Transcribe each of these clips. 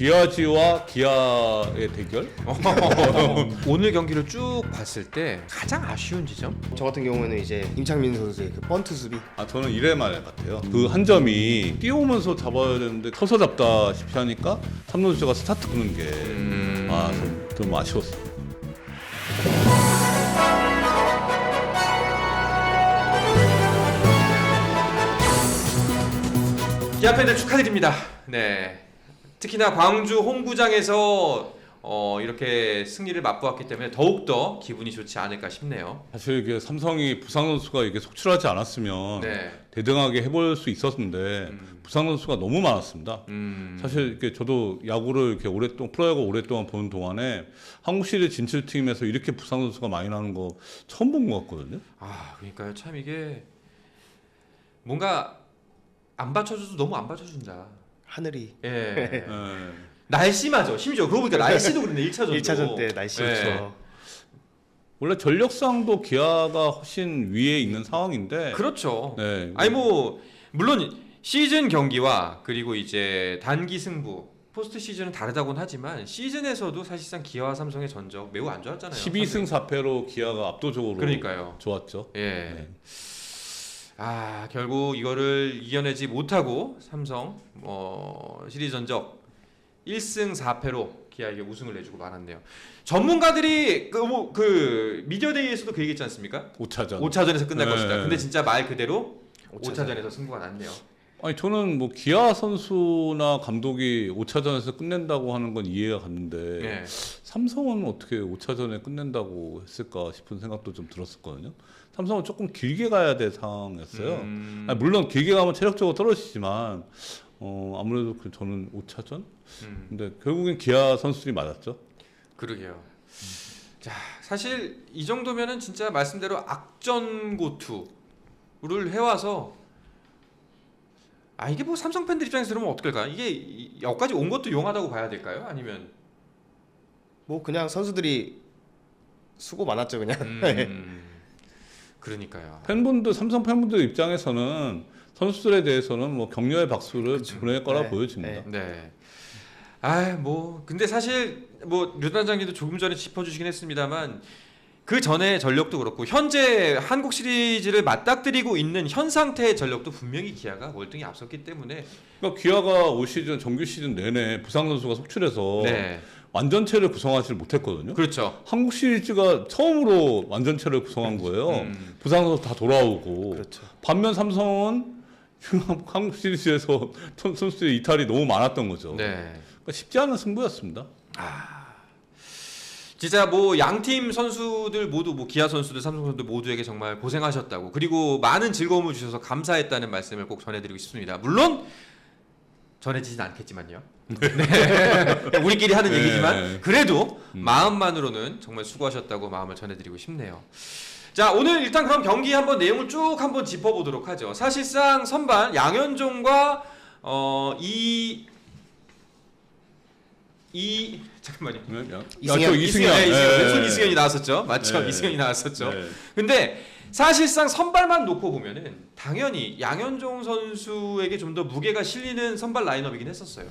기아지와 기아의 대결? 오늘 경기를 쭉 봤을 때 가장 아쉬운 지점? 저 같은 경우는 이제 임창민 선수의 그 번트 수비. 저는 이래만 같아요. 그 한 점이 뛰어오면서 잡아야 되는데 서서 잡다시피 하니까 삼루수가 스타트 끄는 게 좀 아쉬웠어요. 기아 팬들 축하드립니다. 네. 특히나 광주 홈구장에서 이렇게 승리를 맛보았기 때문에 더욱더 기분이 좋지 않을까 싶네요. 사실 이게 삼성이 부상 선수가 이게 속출하지 않았으면 네. 대등하게 해볼 수 있었는데 부상 선수가 너무 많았습니다. 사실 이렇게 저도 야구를 이렇게 오랫동안 프로야구 오랫동안 보는 동안에 한국 시리즈 진출팀에서 이렇게 부상 선수가 많이 나는 거 처음 본 것 같거든요. 그러니까요. 참 이게 뭔가 안 받쳐줘도 너무 안 받쳐준다. 하늘이. 예. 네. 날씨마저 심지어 그러고 보니까 날씨도 그런데 1차전도 1차전 때 날씨였죠. 원래 전력상도 기아가 훨씬 위에 있는 상황인데. 그렇죠. 네. 아니 뭐 물론 시즌 경기와 그리고 이제 단기 승부 포스트 시즌은 다르다고는 하지만 시즌에서도 사실상 기아와 삼성의 전적 매우 안 좋았잖아요. 12승 4패로 기아가 압도적으로 그러니까요. 좋았죠. 예. 네. 결국 이거를 이겨내지 못하고 삼성 시리즈 전적 1승 4패로 기아에게 우승을 내주고 말았네요. 전문가들이 그 미디어데이에서도 그 얘기했지 않습니까? 5차전. 5차전에서 끝날 네. 것이다. 근데 진짜 말 그대로 5차전. 5차전에서 승부가 났네요. 아니 저는 뭐 기아 선수나 감독이 5차전에서 끝낸다고 하는 건 이해가 갔는데 네. 삼성은 어떻게 5차전에 끝낸다고 했을까 싶은 생각도 좀 들었었거든요. 삼성은 조금 길게 가야 될 상황이었어요. 아니, 물론 길게 가면 체력적으로 떨어지지만 아무래도 저는 5차전? 근데 결국엔 기아 선수들이 맞았죠. 그러게요. 자, 사실 이 정도면은 진짜 말씀대로 악전고투를 해와서 이게 뭐 삼성 팬들 입장에서 들으면 어떨까요? 이게 여기까지 온 것도 용하다고 봐야 될까요? 아니면 뭐 그냥 선수들이 수고 많았죠 그냥. 그러니까요. 팬분들 삼성 팬분들 입장에서는 선수들에 대해서는 뭐 격려의 박수를 보낼 거라 네. 보여집니다. 네. 근데 사실 뭐 류단장님도 조금 전에 짚어주시긴 했습니다만 그 전에 전력도 그렇고 현재 한국 시리즈를 맞닥뜨리고 있는 현 상태의 전력도 분명히 기아가 월등히 앞섰기 때문에 그러니까 기아가 올 시즌 정규 시즌 내내 부상 선수가 속출해서 네. 완전체를 구성하지 못했거든요. 그렇죠. 한국 시리즈가 처음으로 완전체를 구성한 거예요. 부상 선수 다 돌아오고. 그렇죠. 반면 삼성은 한국 시리즈에서 선수들의 이탈이 너무 많았던 거죠. 네. 그러니까 쉽지 않은 승부였습니다. 진짜 뭐 양팀 선수들 모두 뭐 기아 선수들 삼성 선수들 모두에게 정말 고생하셨다고 그리고 많은 즐거움을 주셔서 감사했다는 말씀을 꼭 전해드리고 싶습니다. 물론 전해지진 않겠지만요. 네. 우리끼리 하는 얘기지만 그래도 마음만으로는 정말 수고하셨다고 마음을 전해드리고 싶네요. 자, 오늘 일단 그럼 경기 한번 내용을 쭉 한번 짚어보도록 하죠. 사실상 선발 양현종과 잠깐만요. 이승현. 왼손 이승현이 나왔었죠. 맞죠? 네. 이승현이 나왔었죠. 네. 근데 사실상 선발만 놓고 보면은 당연히 양현종 선수에게 좀 더 무게가 실리는 선발 라인업이긴 했었어요.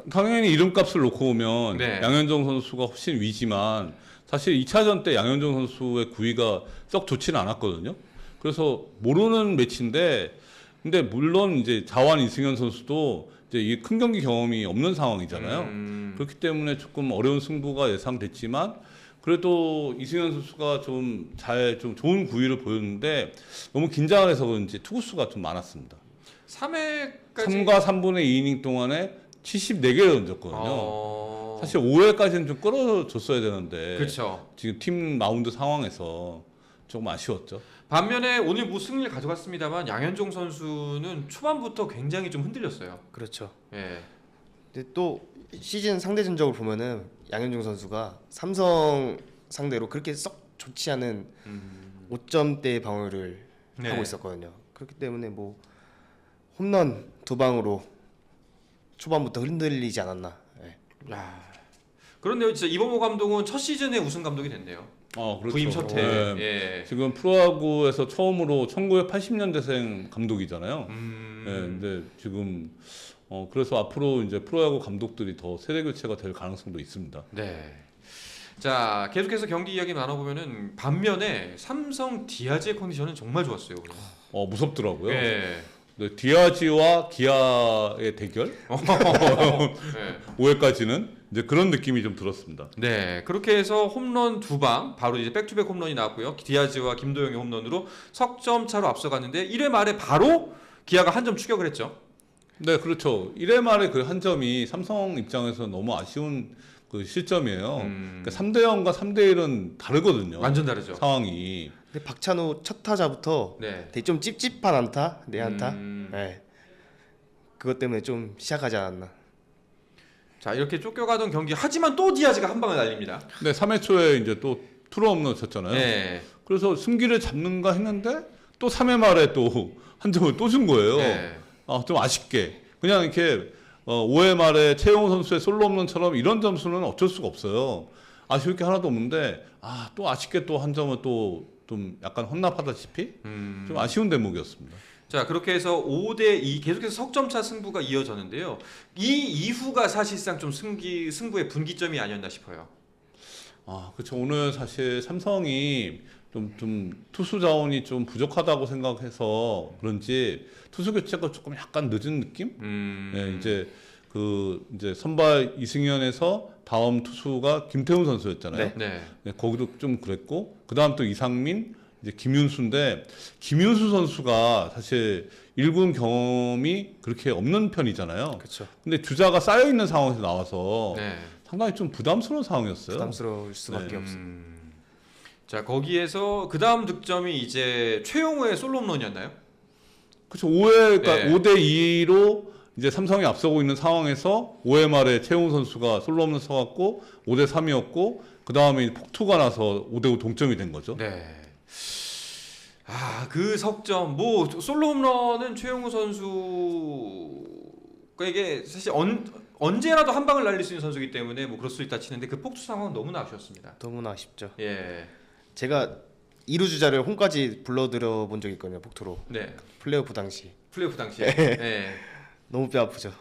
당연히 이름값을 놓고 보면 네. 양현종 선수가 훨씬 위지만 사실 2차전 때 양현종 선수의 구위가 썩 좋지는 않았거든요. 그래서 모르는 매치인데 근데 물론 이제 자완 이승현 선수도 이제 이 큰 경기 경험이 없는 상황이잖아요. 그렇기 때문에 조금 어려운 승부가 예상됐지만 그래도 이승현 선수가 좀 좋은 구위를 보였는데 너무 긴장을 해서 그런지 투구수가 좀 많았습니다. 3회까지 3과 3분의 2이닝 동안에 74개를 던졌거든요. 사실 5회까지는 좀 끌어줬어야 되는데 그렇죠. 지금 팀 마운드 상황에서 조금 아쉬웠죠. 반면에 오늘 뭐 승리를 가져갔습니다만 양현종 선수는 초반부터 굉장히 좀 흔들렸어요. 그렇죠. 예. 근데 또 시즌 상대 전적을 보면은 양현종 선수가 삼성 상대로 그렇게 썩 좋지 않은 5점대 방어를 네. 하고 있었거든요. 그렇기 때문에 뭐 홈런 2방으로 초반부터 흔들리지 않았나. 네. 그런데요, 진짜 이범호 감독은 첫 시즌에 우승 감독이 됐네요. 그렇죠. 부임 첫 해. 네. 예. 지금 프로야구에서 처음으로 1980년대생 감독이잖아요. 네, 근데 지금 그래서 앞으로 이제 프로야구 감독들이 더 세대 교체가 될 가능성도 있습니다. 네. 자, 계속해서 경기 이야기 나눠보면은 반면에 삼성 디아즈의 컨디션은 정말 좋았어요. 오늘. 무섭더라고요. 네. 네, 디아지와 기아의 대결 네. 5회까지는 이제 그런 느낌이 좀 들었습니다. 네, 그렇게 해서 홈런 2방 바로 이제 백투백 홈런이 나왔고요. 디아즈와 김도영의 홈런으로 석점 차로 앞서갔는데 1회 말에 바로 기아가 한 점 추격을 했죠. 네, 그렇죠. 1회 말에 그 한 점이 삼성 입장에서 너무 아쉬운 그 실점이에요. 그러니까 3대 0과 3대 1은 다르거든요. 완전 다르죠. 상황이. 근데 박찬호 첫 타자부터 네. 되게 좀 찝찝한 안타, 내 안타. 음. 네. 그것 때문에 좀 시작하지 않았나. 자, 이렇게 쫓겨가던 경기 하지만 또 디아즈가 한 방을 날립니다. 네, 3회 초에 이제 또 투런 홈런 쳤잖아요. 네. 그래서 승기를 잡는가 했는데 또 3회 말에 또 한 점을 또 준 거예요. 네. 좀 아쉽게. 그냥 이렇게 5회 말에 최용호 선수의 솔로 홈런처럼 이런 점수는 어쩔 수가 없어요. 아쉬울 게 하나도 없는데 또 아쉽게 또 한 점을 또 좀 약간 헌납하다시피 좀 아쉬운 대목이었습니다. 자, 그렇게 해서 5대2 계속해서 석점차 승부가 이어졌는데요. 이 이후가 사실상 좀 승부의 분기점이 아니었나 싶어요. 그렇죠. 오늘 사실 삼성이 좀 투수 자원이 좀 부족하다고 생각해서 그런지 투수 교체가 조금 약간 늦은 느낌? 네, 이제 선발 이승현에서 다음 투수가 김태훈 선수였잖아요. 네. 네, 거기도 좀 그랬고 그 다음 또 이상민, 이제 김윤수인데 김윤수 선수가 사실 1군 경험이 그렇게 없는 편이잖아요. 그렇죠. 근데 주자가 쌓여 있는 상황에서 나와서 네. 상당히 좀 부담스러운 상황이었어요. 부담스러울 수밖에 네. 없어. 자, 거기에서 그 다음 득점이 이제 최용호의 솔로 홈런이었나요? 그렇죠. 5회, 그러니까 네. 5대 2로 이제 삼성이 앞서고 있는 상황에서 5회 말에 최용호 선수가 솔로 홈런 쳐갖고 5대 3이었고 그 다음에 폭투가 나서 5대 5 동점이 된 거죠. 네. 그 석점 뭐 솔로 홈런은 최용호 선수에게 사실 언제라도 한 방을 날릴 수 있는 선수이기 때문에 뭐 그럴 수 있다 치는데 그 폭투 상황은 너무나 아쉬웠습니다. 너무나 아쉽죠. 예. 제가 2루 주자를 홈까지 불러들여 본 적이 있거든요. 복투로. 네. 플레이오프 당시. 플레이오프 당시에. 네. 너무 뼈 아프죠.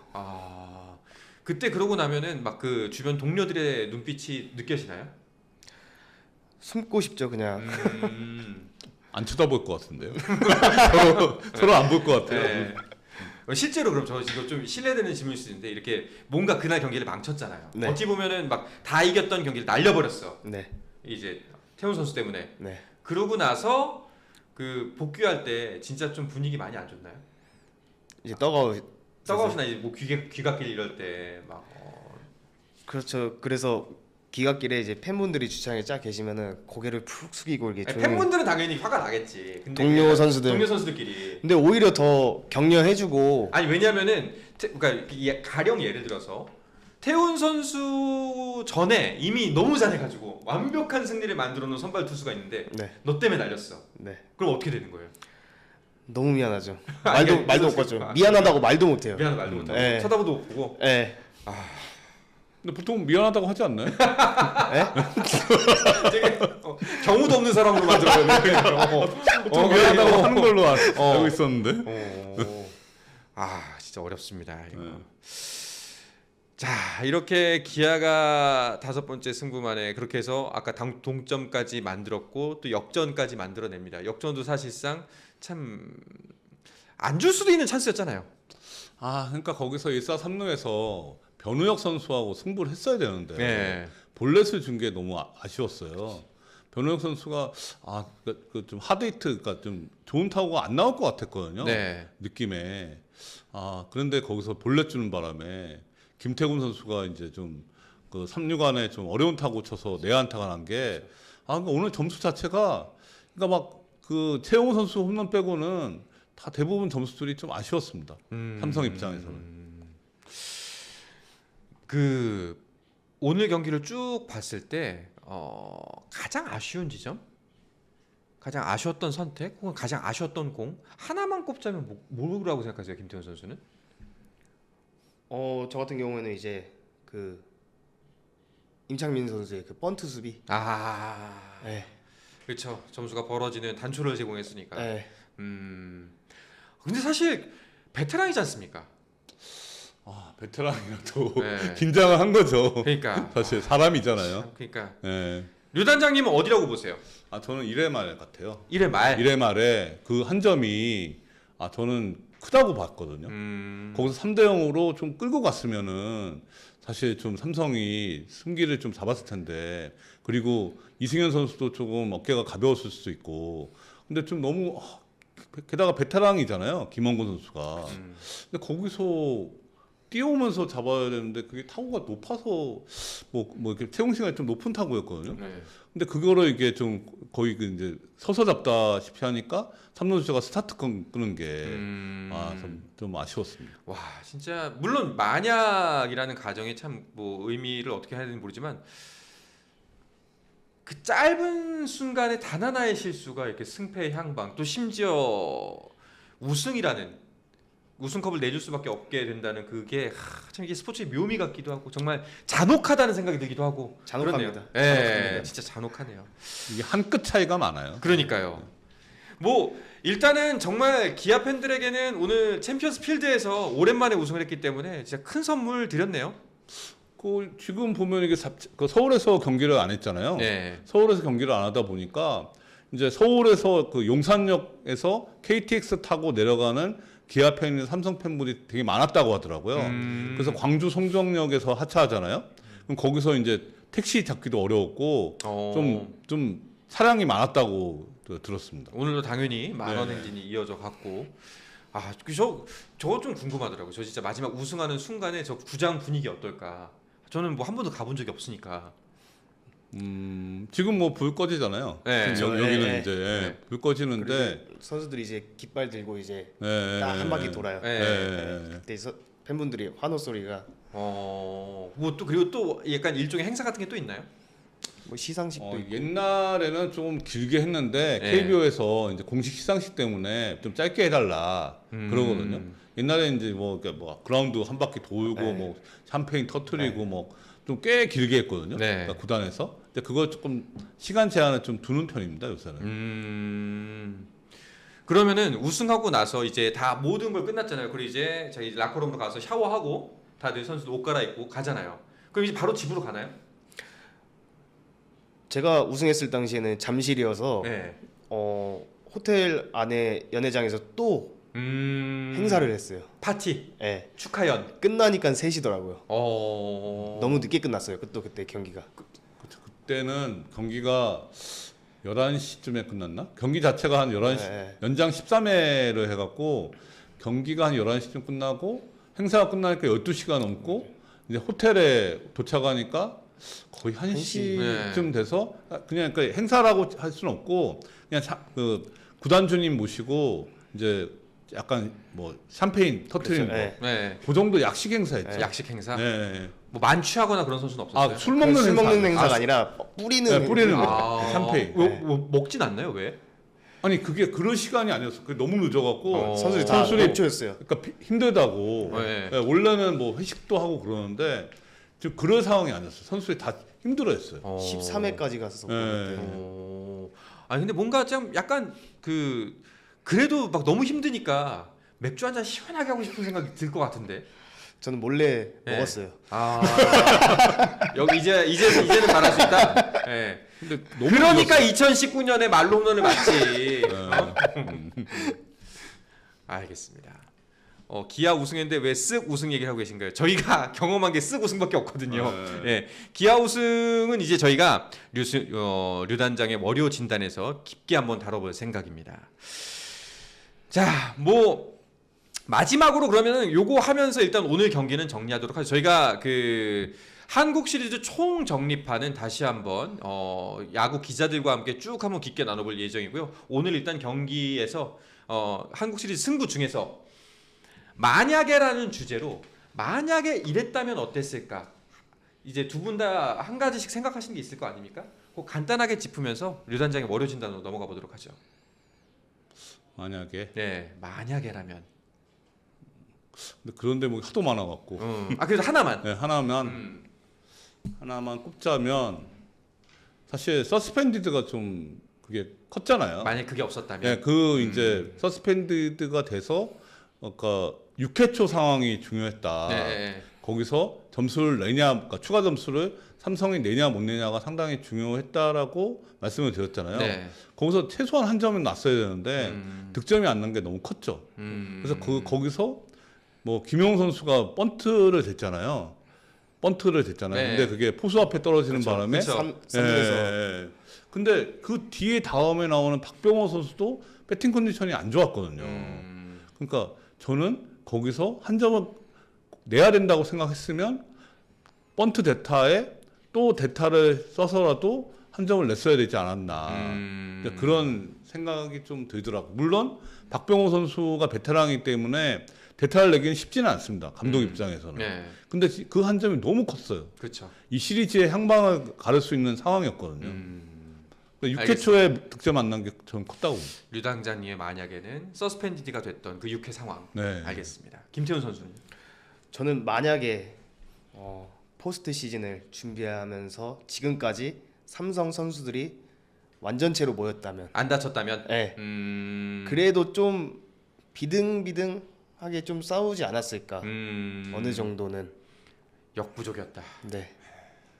그때 그러고 나면은 막 그 주변 동료들의 눈빛이 느껴지나요? 숨고 싶죠, 그냥. 안 쳐다볼 것 같은데요. 서로 안 볼 것 같아요. 네. 실제로 그럼 저 이거 좀 실례되는 질문일 수 있는데 이렇게 뭔가 그날 경기를 망쳤잖아요. 네. 어찌 보면은 막 다 이겼던 경기를 날려버렸어. 네. 이제 태훈 선수 때문에. 네. 그러고 나서 그 복귀할 때 진짜 좀 분위기 많이 안 좋나요? 이제 떡아웃. 떡아웃이나 이제 뭐 귀갓길 이럴 때 막. 그렇죠. 그래서 귀갓길에 이제 팬분들이 주차장에 쫙 계시면은 고개를 푹 숙이고 이렇게 아니, 팬분들은 당연히 화가 나겠지. 근데 동료 그냥 선수들. 동료 선수들끼리. 근데 오히려 더 격려해주고. 아니 왜냐면은 그러니까 가령 예를 들어서 태훈 선수 전에 이미 너무 잘해가지고 완벽한 승리를 만들어놓은 선발 투수가 있는데 네. 너 때문에 날렸어. 네. 그럼 어떻게 되는 거예요? 너무 미안하죠. 아니, 말도 못 그래서- 거죠. 미안하다고 말도 못 해요. 미안하다 말도 못하고 네. 쳐다보도 못 보고. 네. 근데 보통 미안하다고 하지 않나요? 되게 경우도 없는 사람으로 만들어요. 보통 미안하다고 하는 걸로 알고 있었는데. 진짜 어렵습니다. 이거. 네. 자, 이렇게 기아가 5번째 승부 만에 그렇게 해서 아까 동점까지 만들었고 또 역전까지 만들어냅니다. 역전도 사실상 참 안 줄 수도 있는 찬스였잖아요. 그러니까 거기서 1사 3루에서 변우혁 선수하고 승부를 했어야 되는데 네. 볼넷을 준 게 너무 아쉬웠어요. 변우혁 선수가 좀 하드히트, 그러니까 좀 좋은 타구가 안 나올 것 같았거든요. 네. 느낌에. 그런데 거기서 볼넷 주는 바람에 김태군 선수가 이제 좀 그 3루간에 좀 어려운 타구 쳐서 내안타가 난 게 그러니까 오늘 점수 자체가 그러니까 막 그 최용호 선수 홈런 빼고는 다 대부분 점수들이 좀 아쉬웠습니다. 삼성 입장에서는. 그 오늘 경기를 쭉 봤을 때 가장 아쉬운 지점, 가장 아쉬웠던 선택, 혹은 가장 아쉬웠던 공 하나만 꼽자면 뭐라고 생각하세요, 김태훈 선수는? 저 같은 경우에는 이제 그 임창민 선수의 그 번트 수비. 네. 그렇죠. 점수가 벌어지는 단초를 제공했으니까. 네. 근데 사실 베테랑이지 않습니까? 베테랑이라도 네. 긴장을 한 거죠. 그러니까 사실 사람이잖아요. 그러니까 예. 류 단장님은 어디라고 보세요? 저는 1회 말 같아요. 1회 말. 1회 말에 그 한 점이 저는 크다고 봤거든요. 거기서 3대 0으로 좀 끌고 갔으면은 사실 좀 삼성이 승기를 좀 잡았을 텐데, 그리고 이승현 선수도 조금 어깨가 가벼웠을 수도 있고, 근데 좀 너무 게다가 베테랑이잖아요, 김원곤 선수가. 근데 거기서 뛰어오면서 잡아야 되는데 그게 타구가 높아서 뭐 이렇게 채용 시간이 좀 높은 타구였거든요. 네. 근데 그거를 이게 좀 거의 그 이제 서서 잡다시피 하니까 삼루수가 스타트 끄는 게 좀 아쉬웠습니다. 와 진짜 물론 만약이라는 가정이 참 뭐 의미를 어떻게 해야 되는지 모르지만 그 짧은 순간에 단 하나의 실수가 이렇게 승패의 향방 또 심지어 우승컵을 내줄 수밖에 없게 된다는 그게 참 이게 스포츠의 묘미 같기도 하고 정말 잔혹하다는 생각이 들기도 하고 잔혹합니다. 예, 잔혹합니다. 진짜 잔혹하네요. 이게 한 끗 차이가 많아요. 그러니까요. 뭐 일단은 정말 기아 팬들에게는 오늘 챔피언스 필드에서 오랜만에 우승을 했기 때문에 진짜 큰 선물 드렸네요. 지금 보면 이게 서울에서 경기를 안 했잖아요. 네. 서울에서 경기를 안 하다 보니까 이제 서울에서 그 용산역에서 KTX 타고 내려가는 기아 팬이나 삼성 팬분이 되게 많았다고 하더라고요. 그래서 광주 송정역에서 하차하잖아요. 그럼 거기서 이제 택시 잡기도 어려웠고 좀 차량이 많았다고 들었습니다. 오늘도 당연히 만원 네. 행진이 이어져 갔고 저거 좀 궁금하더라고요. 저 진짜 마지막 우승하는 순간에 저 구장 분위기 어떨까? 저는 뭐 한 번도 가본 적이 없으니까. 지금 뭐 불 꺼지잖아요. 네. 지금 여기는 네. 이제 네. 불 꺼지는데 그리고 선수들이 이제 깃발 들고 이제 네. 딱 한 바퀴 돌아요. 네. 그때 팬분들이 환호 소리가 뭐 또 그리고 또 약간 일종의 행사 같은 게 또 있나요? 뭐 시상식도 있고. 옛날에는 좀 길게 했는데 네. KBO에서 이제 공식 시상식 때문에 좀 짧게 해달라 그러거든요. 옛날에 이제 뭐 그라운드 한 바퀴 돌고 네. 뭐 샴페인 터트리고 뭐 좀 꽤 길게 했거든요. 네. 그러니까 구단에서. 근데 그걸 조금 시간 제한을 좀 두는 편입니다, 요새는. 그러면은 우승하고 나서 이제 다 모든 걸 끝났잖아요. 그리고 이제 저희 라커룸으로 가서 샤워하고 다들 선수들 옷 갈아입고 가잖아요. 그럼 이제 바로 집으로 가나요? 제가 우승했을 당시에는 잠실이어서 네. 호텔 안에 연회장에서 또 행사를 했어요. 파티 예. 축하연. 끝나니까 3시더라고요. 너무 너무 늦게 끝났어요. 그때 경기가. 그때는 경기가 11시쯤에 끝났나? 경기 자체가 한 11시, 네. 연장 13회를 해갖고 경기가 한 11시쯤 끝나고 행사가 끝나니까 12시가 넘고 이제 호텔에 도착하니까 거의 1시쯤 돼서 그냥 그러니까 행사라고 할 수는 없고 그냥 그 구단주님 모시고 이제 약간 뭐 샴페인 터트리는 그렇죠. 거. 네. 그 정도 약식 행사였죠. 약식 행사. 네. 뭐 만취하거나 그런 선수는 없었어요. 술 먹는 술 행사. 먹는 행사가 아니라 뿌리는 네, 뿌리는 행사. 거. 샴페인. 뭐 먹진 않나요? 왜? 아니 그게 그런 시간이 아니었어. 그게 너무 늦어갖고 선수들이 다 녹초였어요. 그러니까 힘들다고. 네. 네, 원래는 뭐 회식도 하고 그러는데 지금 그런 상황이 아니었어요. 선수들이 다 힘들어했어요. 13회까지 갔었고 네. 그때. 아니 근데 뭔가 좀 약간 그래도 막 너무 힘드니까 맥주 한 잔 시원하게 하고 싶은 생각이 들 것 같은데. 저는 몰래 네. 먹었어요. 여기 이제는 말할 수 있다. 네. 근데 너무 그러니까 2019년에 말로 홈런을 맞지. 알겠습니다. 기아 우승했는데 왜 쓱 우승 얘기를 하고 계신가요? 저희가 경험한 게 쓱 우승밖에 없거든요. 예, 기아 우승은 이제 저희가 류 단장의 월요 진단에서 깊게 한번 다뤄볼 생각입니다. 자, 뭐 마지막으로 그러면은 요거 하면서 일단 오늘 경기는 정리하도록 하죠. 저희가 그 한국 시리즈 총 정리판은 다시 한번 야구 기자들과 함께 쭉 한번 깊게 나눠볼 예정이고요. 오늘 일단 경기에서 한국 시리즈 승부 중에서 만약에라는 주제로 만약에 이랬다면 어땠을까? 이제 두 분 다 한 가지씩 생각하시는 게 있을 거 아닙니까? 그 간단하게 짚으면서 류 단장의 월요 진단으로 넘어가 보도록 하죠. 만약에. 네, 만약에라면. 근데 그런 대목이 하도 많아갖고. 그래도 하나만. 네, 하나만 꼽자면 사실 서스펜디드가 좀 그게 컸잖아요. 만약 그게 없었다면. 네, 이제 서스펜디드가 돼서 그러니까 6회 초 상황이 중요했다. 네. 거기서 점수를 내냐, 그러니까 추가 점수를 삼성이 내냐 못 내냐가 상당히 중요했다라고 말씀을 드렸잖아요. 네. 거기서 최소한 한 점은 났어야 되는데 득점이 안 난 게 너무 컸죠. 그래서 거기서 뭐 김용 선수가 번트를 댔잖아요. 네. 근데 그게 포수 앞에 떨어지는 그쵸, 바람에 그쵸. 3루에서 근데 그 뒤에 다음에 나오는 박병호 선수도 배팅 컨디션이 안 좋았거든요. 그러니까 저는 거기서 한 점을 내야 된다고 생각했으면 번트 대타에 또 대타를 써서라도 한 점을 냈어야 되지 않았나. 그런 생각이 좀 들더라고요. 물론 박병호 선수가 베테랑이기 때문에 대타를 내기는 쉽지는 않습니다. 감독 입장에서는. 네. 근데 그 한 점이 너무 컸어요. 그렇죠. 이 시리즈의 향방을 가를 수 있는 상황이었거든요. 6회 초에 득점 안 난 게 저는 컸다고. 류당자님의 만약에는 서스펜디드가 됐던 그 6회 상황. 네. 알겠습니다. 김태훈 선수는 저는 만약에 포스트 시즌을 준비하면서 지금까지 삼성 선수들이 완전체로 모였다면, 안 다쳤다면 네. 그래도 좀 비등비등하게 좀 싸우지 않았을까. 어느 정도는. 역부족이었다. 네.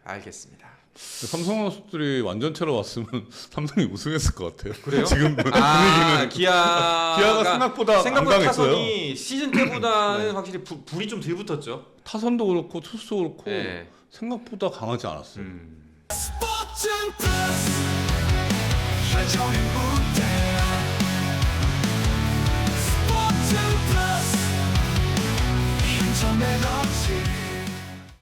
알겠습니다. 삼성 선수들이 완전체로 왔으면 삼성이 우승했을 것 같아요. 그래요? 지금 아, 기아가 생각보다 안 강했어요. 타선이 시즌 때보다는 확실히 불이 좀 덜 붙었죠. 타선도 그렇고 투수도 그렇고 네. 생각보다 강하지 않았어요. 스포츠 플러스 한정의 무대 스포츠 플러스 인터넷